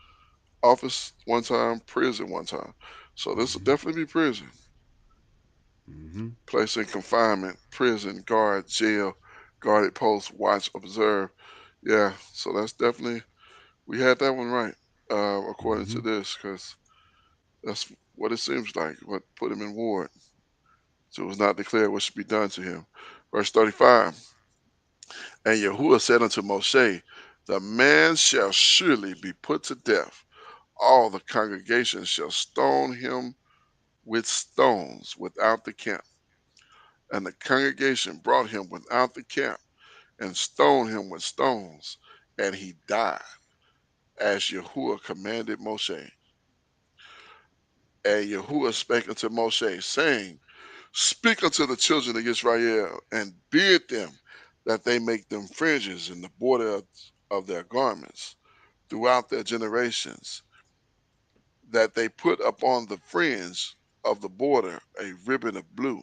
office one time, prison one time. So this will Hmm. definitely be prison. Hmm. Place in confinement, prison, guard, jail, guarded post, watch, observe. Yeah, so that's definitely, we had that one right, according to Hmm. this, because that's what it seems like, what put him in ward. So it was not declared what should be done to him. Verse 35, and Yahuwah said unto Moshe, the man shall surely be put to death. All the congregation shall stone him with stones without the camp. And the congregation brought him without the camp and stoned him with stones, and he died, as Yahuwah commanded Moshe. And Yahuwah spake unto Moshe, saying, speak unto the children of Israel, and bid them that they make them fringes in the border of their garments throughout their generations, that they put upon the fringe of the border a ribbon of blue,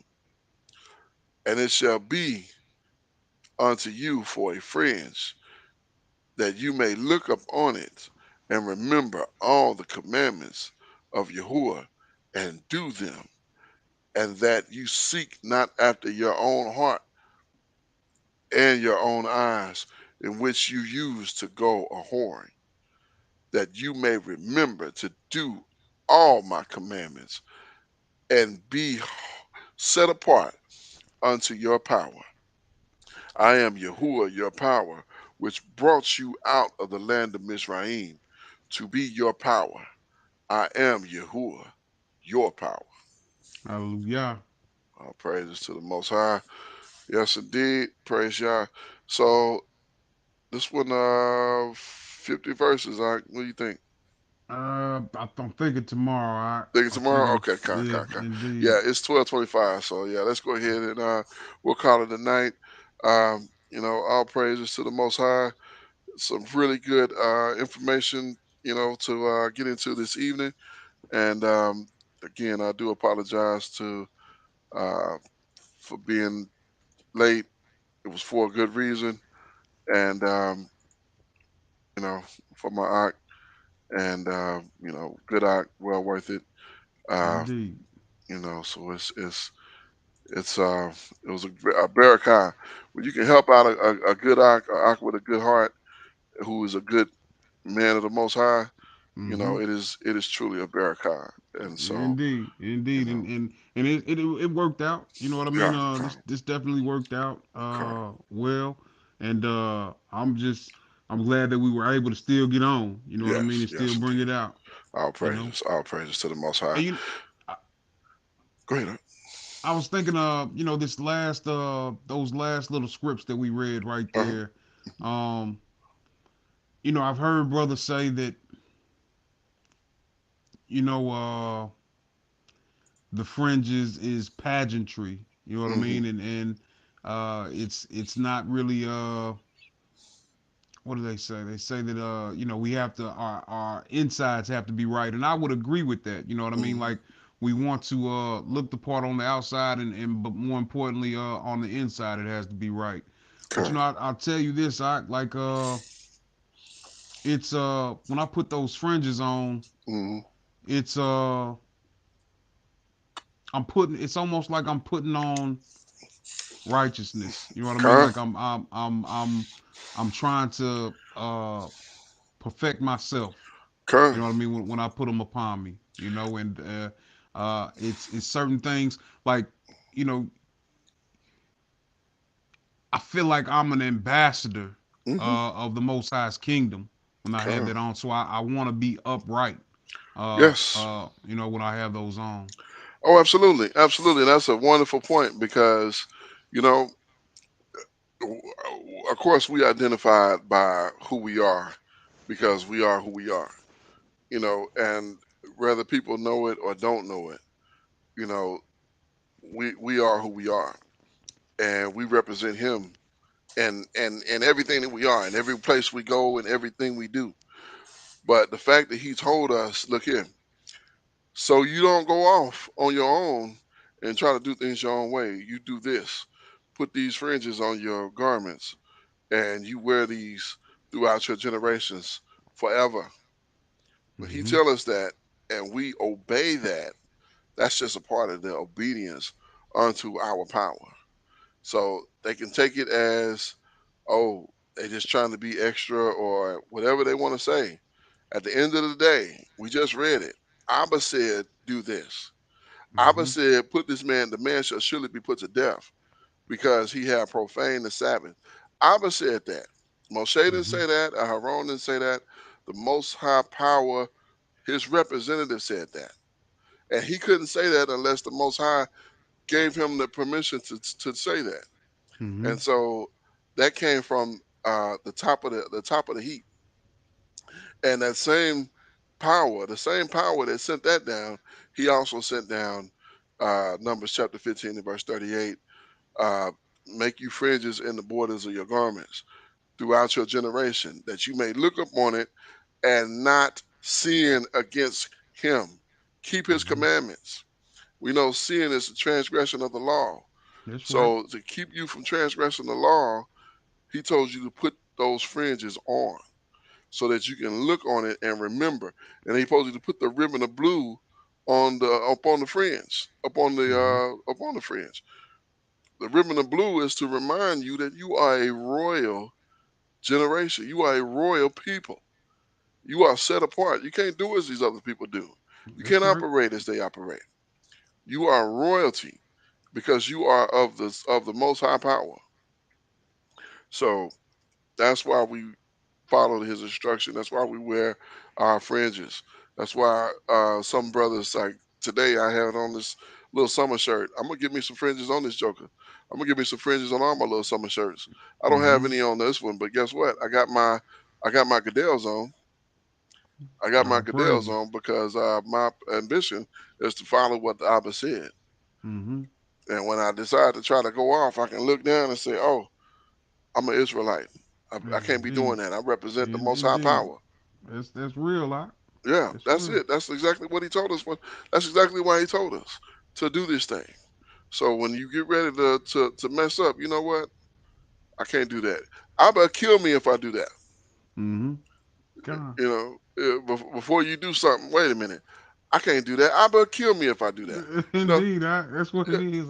and it shall be unto you for a fringe, that you may look upon it and remember all the commandments of Yahuwah and do them, and that you seek not after your own heart and your own eyes, in which you used to go a whoring, that you may remember to do all my commandments and be set apart unto your power. I am Yahuwah, your power, which brought you out of the land of Mizraim to be your power. I am Yahuwah, your power. Hallelujah. All praises to the Most High. Yes, indeed. Praise Yah. So this one, 50 verses. What do you think? I'm thinking tomorrow. Think I'm tomorrow? thinking, Okay, yeah, Yeah, indeed, it's 12:25. So yeah, let's go ahead and we'll call it a night. All praises to the Most High. Some really good information, to get into this evening. And again, I do apologize to uh, for being late. It was for a good reason, and you know, for my aunt, and good aunt, well worth it. Uh, indeed, so it's it was a barakah. When you can help out a good aunt with a good heart, who is a good man of the Most High, hmm, it is truly a barakah. And so, indeed, you indeed, know, and it worked out. You know what I mean? yeah, This definitely worked out okay, well, and I'm glad that we were able to still get on. You know what I mean? yes, And still yes, bring indeed. it out. You know, All praises to the Most High. and I, Go ahead. I was thinking this last those last little scripts that we read right Uh-huh. there. Um, I've heard brothers say that you know the fringes is pageantry. You know what I Hmm. mean? It's not really what do they say? They say that we have to our insides have to be right, and I would agree with that. You know what I mean? Hmm. Like we want to look the part on the outside, and but more importantly on the inside it has to be right. But Okay. I'll tell you this, I like it's when I put those fringes on, Hmm. it's it's almost like I'm putting on righteousness. You know what I mean? Okay. Like I'm trying to perfect myself. Okay. You know what I mean? When I put them upon me, and it's certain things like you know I feel like I'm an ambassador Hmm. of the Most High's kingdom when I have Okay. that on. So I want to be upright. Yes. When I have those on. Oh, absolutely, absolutely. That's a wonderful point because, you know, of course, we identify by who we are because we are who we are. And whether people know it or don't know it, you know, we are who we are, and we represent Him, and everything that we are, and every place we go, and everything we do. But the fact that He told us, look here, so you don't go off on your own and try to do things your own way. You do this. Put these fringes on your garments, and you wear these throughout your generations forever. When he Mm-hmm. tell us that and we obey that, that's just a part of the obedience unto our power. So they can take it as, oh, they just trying to be extra or whatever they want to say. At the end of the day, we just read it. Abba said, do this. Abba Mm-hmm. said, put this man, the man shall surely be put to death because he had profaned the Sabbath. Abba said that. Moshe didn't Mm-hmm. say that. Aaron didn't say that. The Most High Power, his representative said that. And he couldn't say that unless the Most High gave him the permission to say that. Mm-hmm. And so that came from the top of the heap. And that same power, the same power that sent that down, he also sent down Numbers chapter 15 and verse 38. Uh, Make you fringes in the borders of your garments throughout your generation, that you may look upon it and not sin against him. Keep his Mm-hmm. commandments. We know sin is the transgression of the law. That's right. So to keep you from transgressing the law, he told you to put those fringes on so that you can look on it and remember. And he told you to put the ribbon of blue on the upon the fringe, Mm-hmm. upon the fringe. The ribbon of blue is to remind you that you are a royal generation. You are a royal people. You are set apart. You can't do as these other people do. You That's can't right. operate as they operate. You are royalty because you are of the most high power. So that's why we follow his instruction. That's why we wear our fringes. That's why some brothers like today I had on this little summer shirt. I'm gonna give me some fringes on this joker. I'm gonna give me some fringes on all my little summer shirts. I don't have Mm-hmm. any on this one, but guess what? I got my Goodell's on. I got my All Goodell's praises. on because my ambition is to follow what the Abba said. Mm-hmm. And when I decide to try to go off, I can look down and say, "Oh, I'm an Israelite. I can't be Indeed. doing that. I represent the Most High Indeed. Power." That's real, lot. Yeah, That's that's real. it. That's exactly what he told us. That's exactly why he told us to do this thing. So when you get ready to mess up, you know what? I can't do that. Abba kill me if I do that. Mm-hmm. God. Before you do something, wait a minute. I can't do that. Abba kill me if I do that. You know, Indeed, that's what yeah, it is.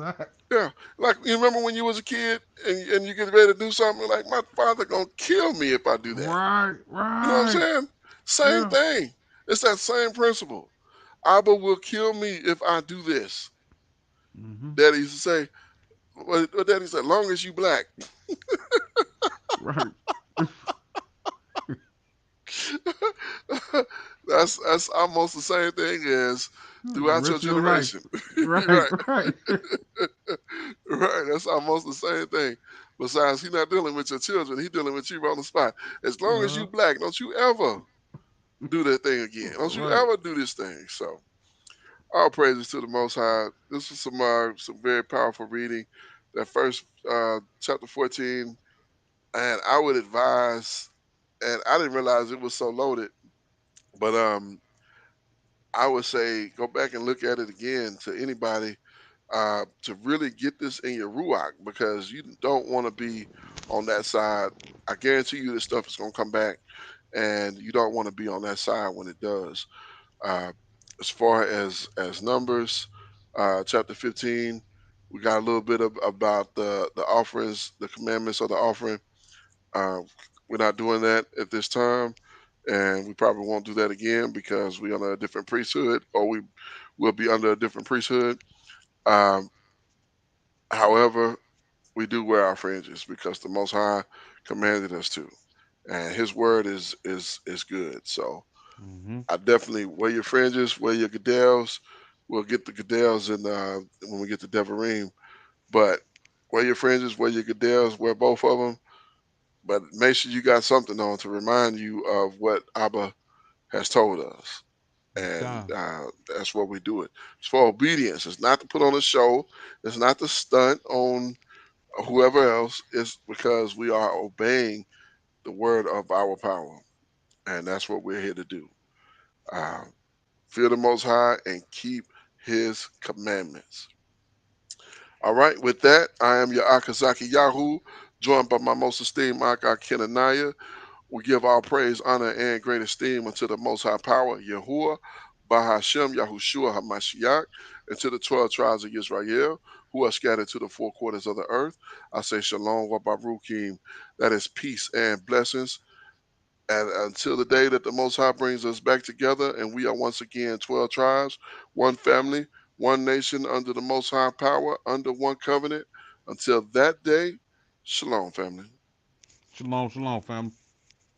yeah. Like you remember when you was a kid and you get ready to do something like my father gonna kill me if I do that. Right, You know what I'm right. saying? Same Yeah. thing. It's that same principle. Abba will kill me if I do this. Mm-hmm. Daddy used to say, what Daddy said, long as you black. Right. That's almost the same thing as The throughout your rest of your life. generation. Right, Right. right. Right. That's almost the same thing. Besides, he not dealing with your children. He dealing with you on the spot. As long as uh, you black, don't you ever do that thing again. Don't you right. ever do this thing. So all praises to the Most High. This was some very powerful reading. That first chapter 14, and I would advise, and I didn't realize it was so loaded, but I would say go back and look at it again to anybody to really get this in your ruach because you don't want to be on that side. I guarantee you this stuff is going to come back, and you don't want to be on that side when it does. Uh, as far as numbers, chapter 15, we got a little bit about the offerings, the commandments of the offering. Uh, we're not doing that at this time, and we probably won't do that again because we're under a different priesthood, or we will be under a different priesthood. Um, However, we do wear our fringes because the Most High commanded us to, and His word is good. So Mm-hmm. I definitely wear your fringes, wear your Goodell's. We'll get the Goodell's in when we get to Devarim, but wear your fringes, wear your Goodell's, wear both of them. But make sure you got something on to remind you of what Abba has told us. And God. that's what we do it. It's for obedience. It's not to put on a show. It's not to stunt on whoever else. It's because we are obeying the word of our power. And that's what we're here to do. Uh, Fear the Most High and keep His commandments. All right, with that, I am your Akazaki Yahoo, joined by my most esteemed Aka Kenanaya. We give all praise, honor, and great esteem unto the Most High Power, Yahuwah, Bahashem, Yahushua, HaMashiach, and to the 12 tribes of Israel who are scattered to the four quarters of the earth. I say Shalom, Wabarukim, that is peace and blessings. And until the day that the Most High brings us back together and we are once again 12 tribes, one family, one nation under the Most High Power, under one covenant. Until that day, Shalom, family. Shalom, shalom, family.